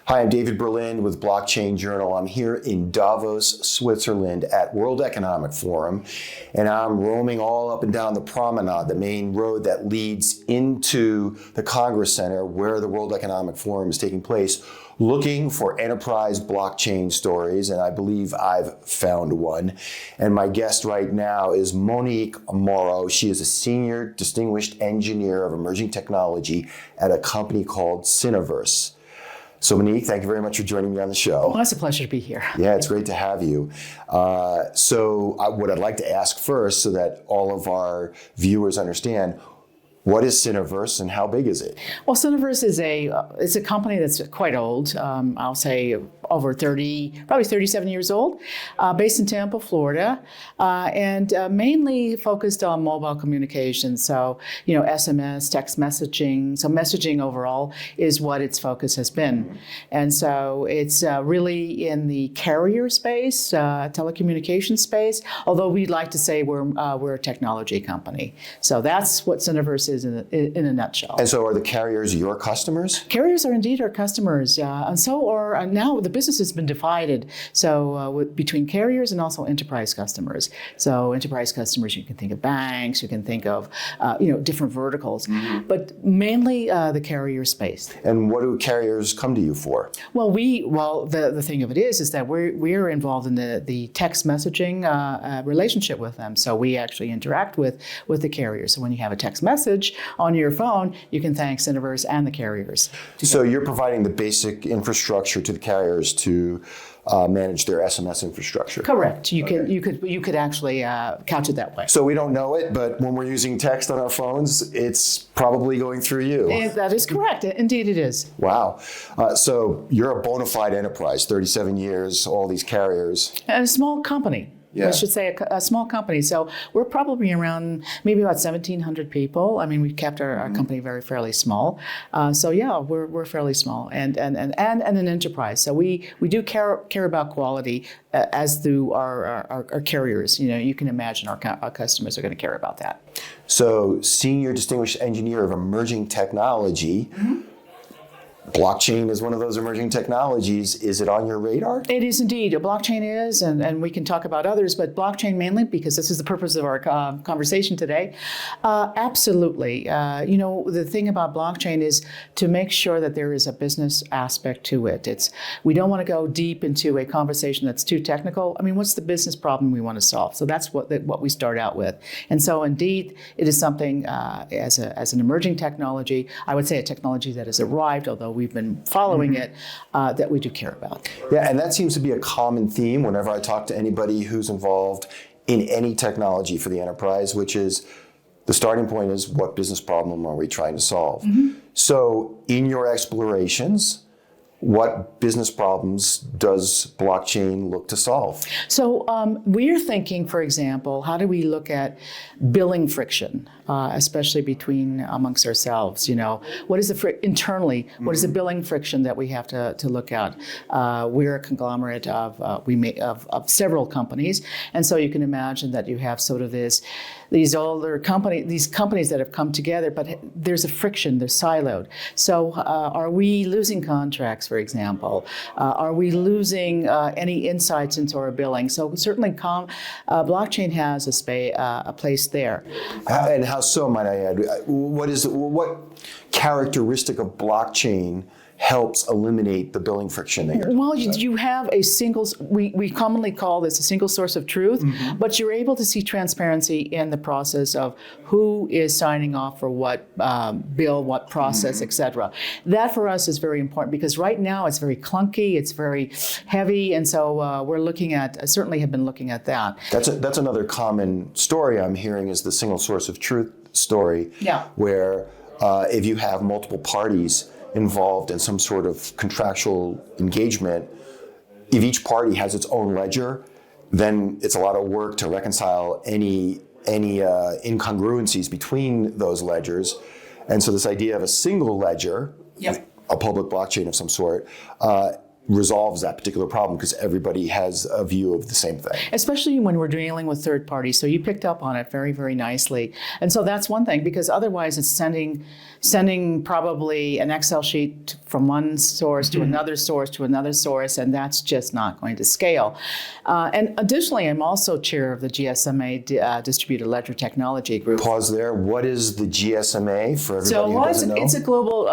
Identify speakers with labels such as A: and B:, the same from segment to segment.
A: Hi, I'm David Berlin with Blockchain Journal. I'm here in Davos, Switzerland at World Economic Forum, and I'm roaming all up and down the promenade, the main road that leads into the Congress Center where the World Economic Forum is taking place, looking for enterprise blockchain stories, and I believe I've found one. And my guest right now is Monique Morrow. She is a senior distinguished engineer of emerging technology at a company called Cineverse. So Monique, thank you very much for joining me on the show.
B: Well, it's a pleasure to be here.
A: Yeah, it's great to have you. What I'd like to ask first, so that all of our viewers understand, what is Cineverse and how big is it?
B: Well, Cineverse is a company that's quite old. I'll say over 30, probably 37 years old, based in Tampa, Florida, and mainly focused on mobile communications. So, SMS, text messaging. So messaging overall is what its focus has been. And so it's really in the carrier space, telecommunications space, although we'd like to say we're a technology company. So that's what Cineverse is in a nutshell.
A: And so are the carriers your customers?
B: Carriers are indeed our customers, and so are now the business has been divided. So between carriers and also enterprise customers. So enterprise customers, you can think of banks, you can think of different verticals, but mainly the carrier space.
A: And what do carriers come to you for?
B: Well, the thing of it is that we're involved in the text messaging relationship with them. So we actually interact with the carriers. So when you have a text message on your phone, you can thank Cineverse and the carriers.
A: So you're providing the basic infrastructure to the carriers to manage their SMS infrastructure.
B: Correct. You could actually couch it that way.
A: So we don't know it, but when we're using text on our phones, it's probably going through you.
B: That is correct. Indeed, it is.
A: Wow. So you're a bona fide enterprise, 37 years, all these carriers.
B: And a small company.
A: Yeah.
B: I should say a small company. So we're probably around maybe about 1,700 people. I mean, we've kept our company fairly small. So yeah, we're fairly small and an enterprise. So we do care about quality, as do our carriers. You can imagine our customers are going to care about that.
A: So senior distinguished engineer of emerging technology. Blockchain is one of those emerging technologies. Is it on your radar?
B: It is indeed. Blockchain is, and we can talk about others, but blockchain mainly, because this is the purpose of our conversation today. Absolutely. The thing about blockchain is to make sure that there is a business aspect to it. We don't want to go deep into a conversation that's too technical. I mean, what's the business problem we want to solve? So that's what we start out with. And so indeed, it is something as an emerging technology, I would say a technology that has arrived, although we've been following it, that we do care about.
A: Yeah, and that seems to be a common theme whenever I talk to anybody who's involved in any technology for the enterprise, which is the starting point is, what business problem are we trying to solve? So in your explorations, what business problems does blockchain look to solve? So
B: we're thinking, for example, how do we look at billing friction, especially amongst ourselves? What is internally? What is the billing friction that we have to look at? We're a conglomerate of several companies, and so you can imagine that you have sort of these companies that have come together, but there's a friction, they're siloed. So are we losing contracts, for example? Are we losing any insights into our billing? So certainly blockchain has a place there.
A: And how so, might I add? What characteristic of blockchain helps eliminate the billing friction there?
B: Well, you have we commonly call this a single source of truth, but you're able to see transparency in the process of who is signing off for what bill, what process, et cetera. That for us is very important, because right now it's very clunky, it's very heavy, and so we're certainly have been looking at that.
A: That's another common story I'm hearing, is the single source of truth story, where if you have multiple parties involved in some sort of contractual engagement, if each party has its own ledger, then it's a lot of work to reconcile any incongruencies between those ledgers. And so this idea of a single ledger, a public blockchain of some sort, resolves that particular problem, because everybody has a view of the same thing.
B: Especially when we're dealing with third parties. So you picked up on it very, very nicely. And so that's one thing, because otherwise it's sending probably an Excel sheet from one source to another source to another source, and that's just not going to scale. And additionally, I'm also chair of the GSMA Distributed Ledger Technology Group.
A: Pause there. What is the GSMA for everybody who doesn't know?
B: It's a global,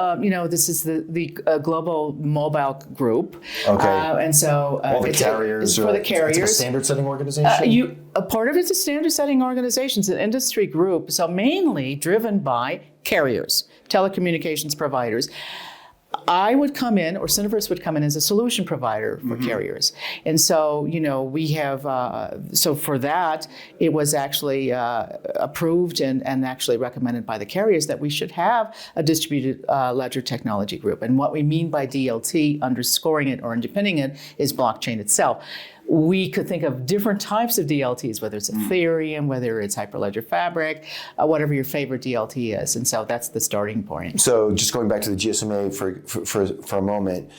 B: this is the global mobile group.
A: Okay.
B: And so
A: all the carriers.
B: It's for the carriers.
A: It's a standard-setting organization?
B: A part of it's a standard-setting organization. It's an industry group, so mainly driven by carriers, telecommunications providers. I would come in, or Cineverse would come in as a solution provider for carriers. And so, we have, so for that, it was actually approved and actually recommended by the carriers that we should have a distributed ledger technology group. And what we mean by DLT, underscoring it or underpinning it, is blockchain itself. We could think of different types of DLTs, whether it's Ethereum, whether it's Hyperledger Fabric, whatever your favorite DLT is. And so that's the starting point.
A: So just going back to the GSMA for a moment,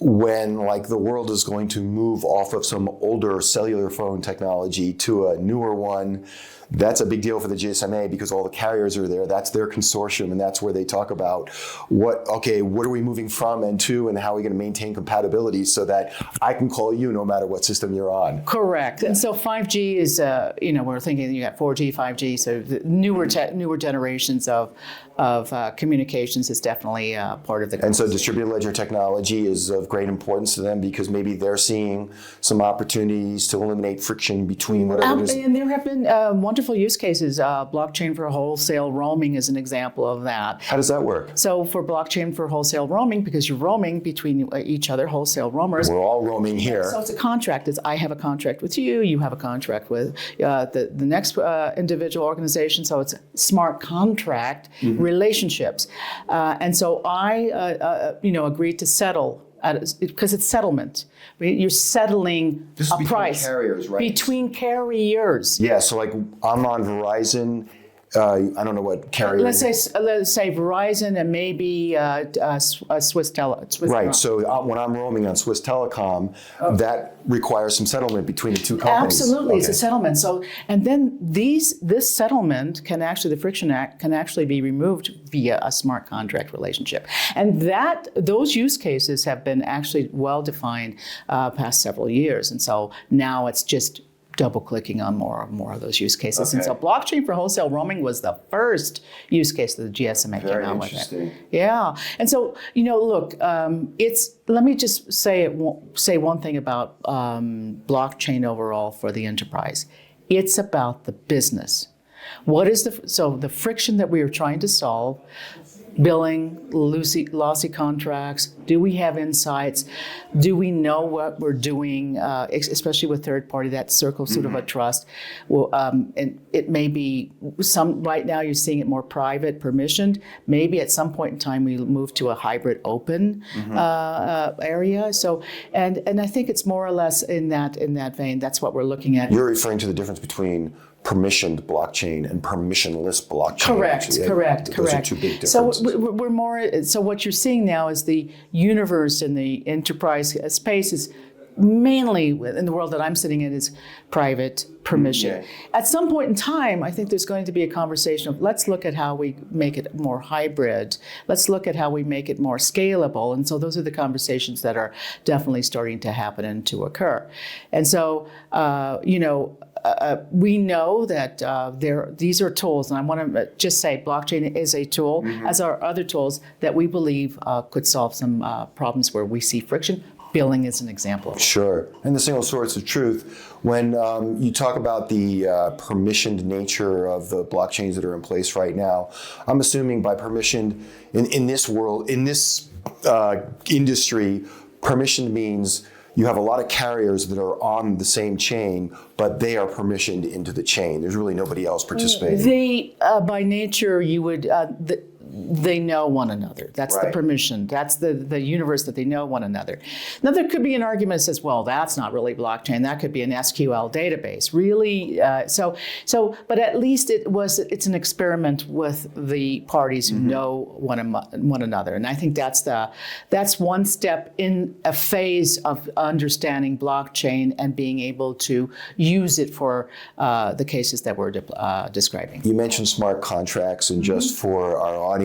A: when the world is going to move off of some older cellular phone technology to a newer one, that's a big deal for the GSMA because all the carriers are there. That's their consortium, and that's where they talk about what are we moving from and to, and how are we going to maintain compatibility so that I can call you no matter what system you're on.
B: Correct. And so 5G is, we're thinking you got 4G, 5G, so the newer generations of communications is definitely part of the.
A: And so distributed ledger technology is of great importance to them because maybe they're seeing some opportunities to eliminate friction between whatever it is.
B: And there have been wonderful use cases. Blockchain for wholesale roaming is an example of that.
A: How does that work?
B: So for blockchain for wholesale roaming, because you're roaming between each other, wholesale roamers.
A: We're all roaming here.
B: So it's a contract. I have a contract with you. You have a contract with the next individual organization. So it's smart contract relationships. And so I, agreed to settle because it's settlement. You're settling a price.
A: Carriers, right?
B: Between carriers.
A: Yeah, so I'm on Verizon. I don't know what carrier.
B: Let's say Verizon and maybe Swiss
A: Right. So when I'm roaming on Swiss Telecom, that requires some settlement between the two companies.
B: Absolutely, okay. It's a settlement. So, and then this settlement can actually, the Friction Act can actually be removed via a smart contract relationship, and those use cases have been actually well defined past several years, and so now it's just double-clicking on more of those use cases. Okay. And so blockchain for wholesale roaming was the first use case that the GSMA came out with. Very interesting. Yeah. And so, look, let me just say one thing about blockchain overall for the enterprise. It's about the business. What is the friction that we are trying to solve? Billing, lossy contracts. Do we have insights? Do we know what we're doing, especially with third party, that circle sort of a trust? Well, and it may be right now you're seeing it more private, permissioned. Maybe at some point in time we move to a hybrid open area. So, and I think it's more or less in that vein. That's what we're looking at.
A: You're referring to the difference between permissioned blockchain and permissionless blockchain.
B: Correct.
A: Those are two big differences.
B: So we're more. So what you're seeing now is the universe in the enterprise space is mainly in the world that I'm sitting in is private permission. At some point in time, I think there's going to be a conversation of let's look at how we make it more hybrid. Let's look at how we make it more scalable. And so those are the conversations that are definitely starting to happen and to occur. And so, we know that these are tools, and I want to just say blockchain is a tool, as are other tools that we believe could solve some problems where we see friction. Billing is an example.
A: Sure. And the single source of truth, when you talk about the permissioned nature of the blockchains that are in place right now, I'm assuming by permissioned, in this world, in this industry, permissioned means you have a lot of carriers that are on the same chain, but they are permissioned into the chain. There's really nobody else participating.
B: By nature, you would... they know one another. That's right. The permission. That's the universe that they know one another. Now, there could be an argument that says, well, that's not really blockchain. That could be an SQL database. Really? But at least it's an experiment with the parties who know one another. And I think that's one step in a phase of understanding blockchain and being able to use it for the cases that we're describing.
A: You mentioned smart contracts, and just for our audience,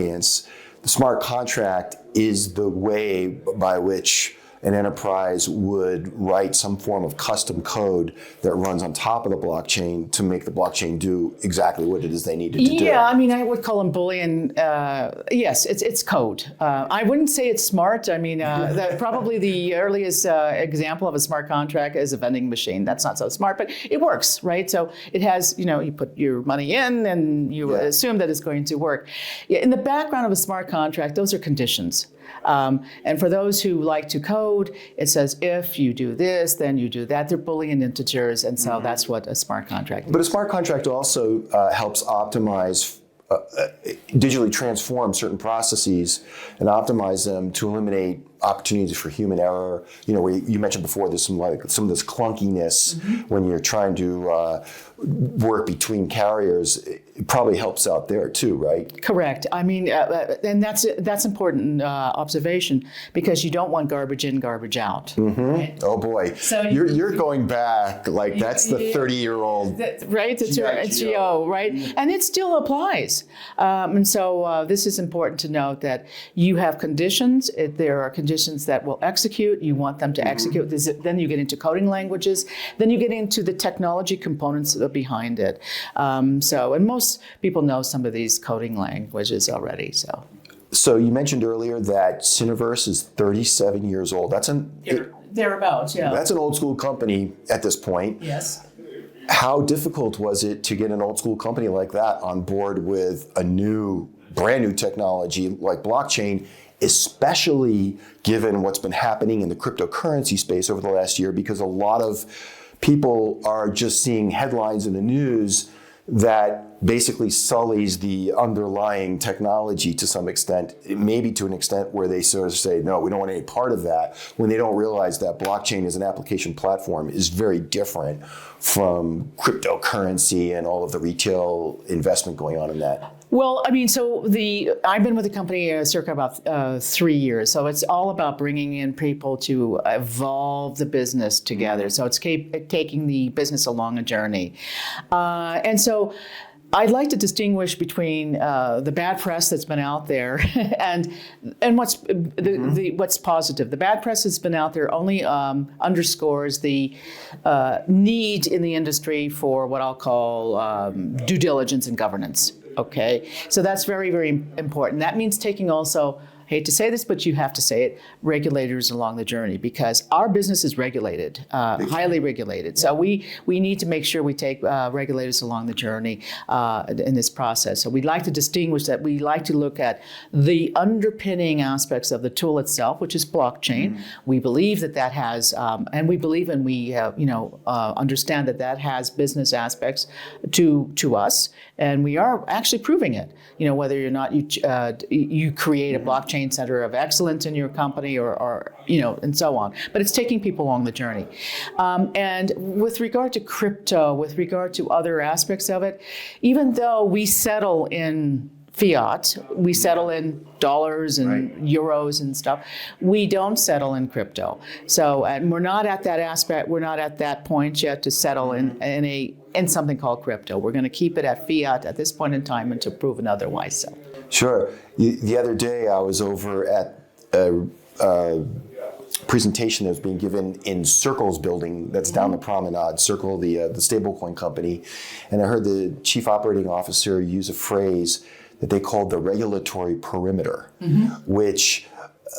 A: the smart contract is the way by which an enterprise would write some form of custom code that runs on top of the blockchain to make the blockchain do exactly what it is they needed to do.
B: Yeah, I mean, I would call them Boolean. Yes, it's code. I wouldn't say it's smart. I mean, probably the earliest example of a smart contract is a vending machine. That's not so smart, but it works, right? So it has, you put your money in and you assume that it's going to work. Yeah, in the background of a smart contract, those are conditions. And for those who like to code, it says if you do this, then you do that. They're Boolean integers, and so that's what a smart contract is.
A: But a smart contract also helps optimize, digitally transform certain processes and optimize them to eliminate opportunities for human error. Where you mentioned before, there's some of this clunkiness when you're trying to work between carriers. It probably helps out there too, right?
B: Correct. I mean, and that's important observation, because you don't want garbage in, garbage out. Right?
A: Oh boy, so you're going back like that's the 30-year-old,
B: right? It's GO, right? And it still applies. And so this is important to note that you have conditions. There are conditions that will execute. You want them to execute. Then you get into coding languages. Then you get into the technology components behind it. And most people know some of these coding languages already. So
A: you mentioned earlier that Cineverse is 37 years old.
B: Thereabouts, yeah.
A: That's an old school company at this point.
B: Yes.
A: How difficult was it to get an old school company like that on board with a brand new technology like blockchain, especially given what's been happening in the cryptocurrency space over the last year? Because a lot of people are just seeing headlines in the news that basically sullies the underlying technology to some extent, maybe to an extent where they sort of say, no, we don't want any part of that, when they don't realize that blockchain as an application platform is very different from cryptocurrency and all of the retail investment going on in that.
B: Well, I mean, I've been with the company circa about 3 years. So it's all about bringing in people to evolve the business together. So it's taking the business along a journey. And so I'd like to distinguish between the bad press that's been out there and what's what's positive. The bad press that's been out there only underscores the need in the industry for what I'll call due diligence and governance. Okay, so that's very, very important. That means taking also, I hate to say this, but you have to say it, regulators along the journey, because our business is regulated, highly regulated. So we need to make sure we take regulators along the journey in this process. So we'd like to distinguish that. We like to look at the underpinning aspects of the tool itself, which is blockchain. We believe that has, and we believe and we understand that has business aspects to us, and we are actually proving it. Whether or not you create a blockchain center of excellence in your company or and so on. But it's taking people along the journey. And with regard to crypto, with regard to other aspects of it, even though we settle in fiat, we settle in dollars and euros and stuff, we don't settle in crypto. So, and we're not at that aspect, we're not at that point yet to settle in something called crypto. We're going to keep it at fiat at this point in time until proven otherwise. So.
A: Sure. The other day I was over at a presentation that was being given in Circle's building that's down the promenade, Circle, the stablecoin company, and I heard the chief operating officer use a phrase that they called the regulatory perimeter, which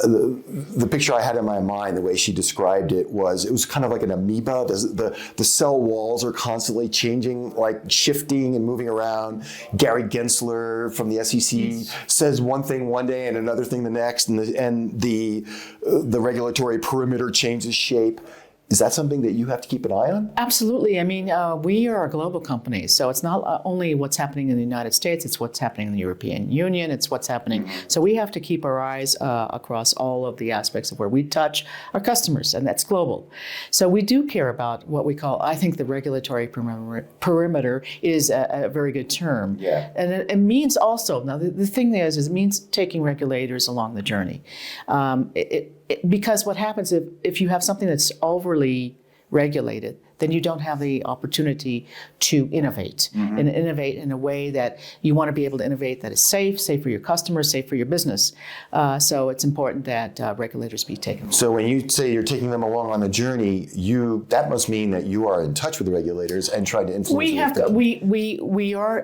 A: the picture I had in my mind, the way she described it was kind of like an amoeba. The cell walls are constantly changing, like shifting and moving around. Gary Gensler from the SEC says one thing one day and another thing the next, and the regulatory perimeter changes shape. Is that something that you have to keep an eye on?
B: Absolutely. I mean, we are a global company, so it's not only what's happening in the United States, it's what's happening in the European Union, it's what's happening. So we have to keep our eyes across all of the aspects of where we touch our customers, and that's global. So we do care about what we call, I think the regulatory perimeter is a very good term.
A: Yeah.
B: And it means also, now the thing is it means taking regulators along the journey. Because what happens if you have something that's overly regulated, then you don't have the opportunity to innovate and innovate in a way that you want to be able to innovate that is safe for your customers, safe for your business. So it's important that regulators be taken.
A: So when you say you're taking them along on the journey, that must mean that you are in touch with the regulators and trying to influence.
B: We are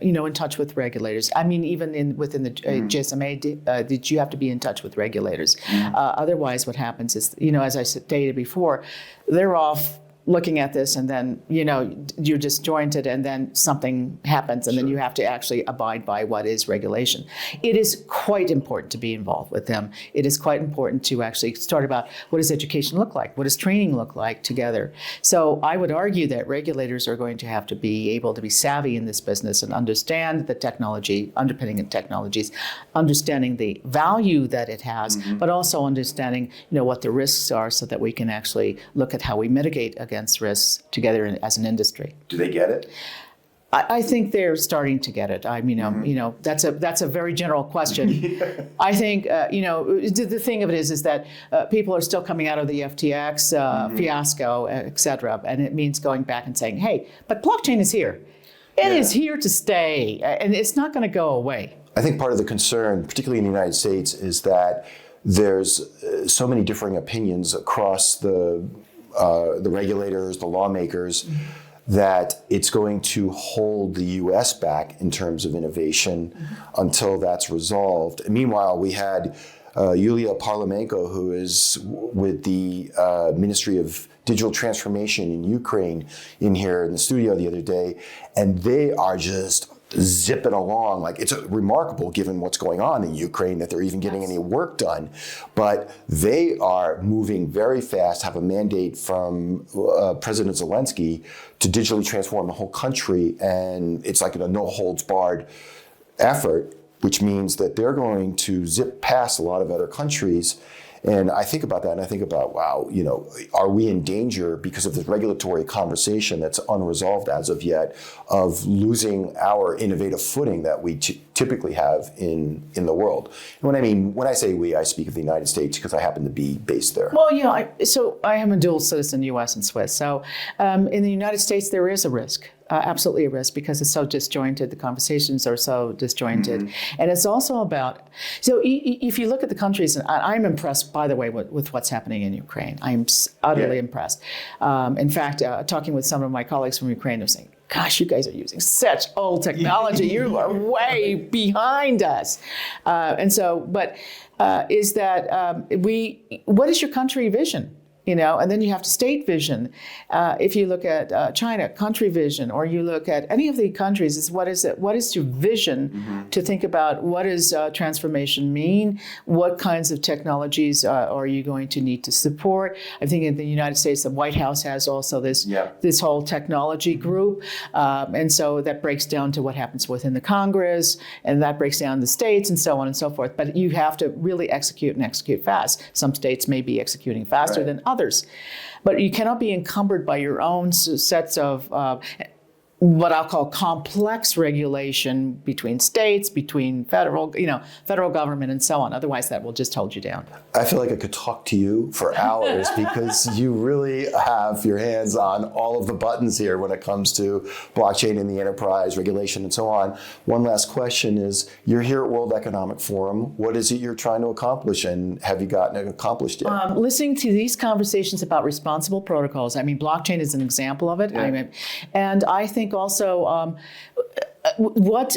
B: in touch with regulators. I mean, even within the GSMA, did you have to be in touch with regulators? Otherwise, what happens is, as I stated before, they're off looking at this, and then you're disjointed, and then something happens, and then you have to actually abide by what is regulation. It is quite important to be involved with them. It is quite important to actually start about what does education look like, what does training look like together. So I would argue that regulators are going to have to be able to be savvy in this business and understand the technology, underpinning of technologies, understanding the value that it has, but also understanding what the risks are, so that we can actually look at how we mitigate against risks together as an industry.
A: Do they get it?
B: I think they're starting to get it. I mean, that's a very general question. I think the thing of it is that people are still coming out of the FTX fiasco, et cetera, and it means going back and saying, hey, but blockchain is here. It is here to stay, and it's not going to go away.
A: I think part of the concern, particularly in the United States, is that there's so many differing opinions across the regulators, the lawmakers, that it's going to hold the U.S. back in terms of innovation until that's resolved. And meanwhile, we had Yulia Parliamenko, who is with the Ministry of Digital Transformation in Ukraine, in here in the studio the other day, and they are just zipping along. Like, it's remarkable given what's going on in Ukraine that they're even getting any work done. But they are moving very fast, have a mandate from President Zelensky to digitally transform the whole country. And it's like a no-holds-barred effort, which means that they're going to zip past a lot of other countries. And I think about that, and I think about, wow, are we in danger because of this regulatory conversation that's unresolved as of yet, of losing our innovative footing that we typically have in the world? And when I say we, I speak of the United States because I happen to be based there.
B: Well, so I am a dual citizen, U.S. and Swiss. So in the United States, there is a risk. Absolutely a risk, because it's so disjointed. The conversations are so disjointed. And it's also about, so if you look at the countries, and I'm impressed, by the way, with what's happening in Ukraine. I'm utterly impressed. In fact, talking with some of my colleagues from Ukraine, they're saying, gosh, you guys are using such old technology. You are way behind us. What is your country vision? And then you have state vision. If you look at China, country vision, or you look at any of the countries, what is your vision to think about what does transformation mean? What kinds of technologies are you going to need to support? I think in the United States, the White House has also this whole technology group. And so that breaks down to what happens within the Congress, and that breaks down the states, and so on and so forth. But you have to really execute fast. Some states may be executing faster than others. But you cannot be encumbered by your own sets of what I'll call complex regulation between states, between federal government, and so on. Otherwise, that will just hold you down.
A: I feel like I could talk to you for hours because you really have your hands on all of the buttons here when it comes to blockchain in the enterprise, regulation, and so on. One last question is, you're here at World Economic Forum. What is it you're trying to accomplish, and have you gotten it accomplished yet?
B: Listening to these conversations about responsible protocols. Blockchain is an example of it. And I think also,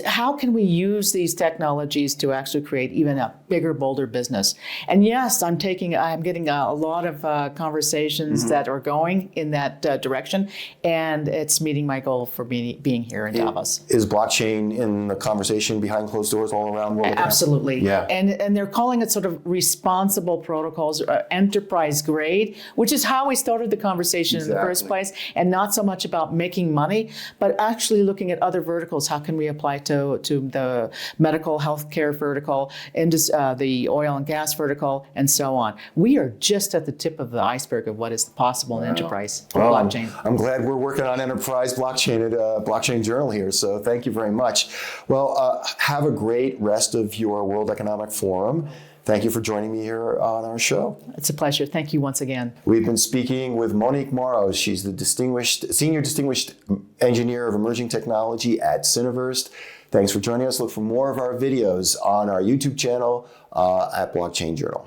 B: how can we use these technologies to actually create even a bigger, bolder business? And yes, I'm getting a lot of conversations that are going in that direction, and it's meeting my goal for being here in Davos.
A: Is blockchain in the conversation behind closed doors all around the world?
B: Absolutely. Yeah. And they're calling it sort of responsible protocols, enterprise grade, which is how we started the conversation in the first place, and not so much about making money, but actually looking at other verticals. How can we apply to the medical healthcare vertical, the oil and gas vertical, and so on? We are just at the tip of the iceberg of what is possible in enterprise blockchain.
A: I'm glad we're working on enterprise blockchain at Blockchain Journal here, so thank you very much. Well, have a great rest of your World Economic Forum. Thank you for joining me here on our show.
B: It's a pleasure. Thank you once again.
A: We've been speaking with Monique Morrow. She's the Senior Distinguished Engineer of Emerging Technology at Cineverse. Thanks for joining us. Look for more of our videos on our YouTube channel at Blockchain Journal.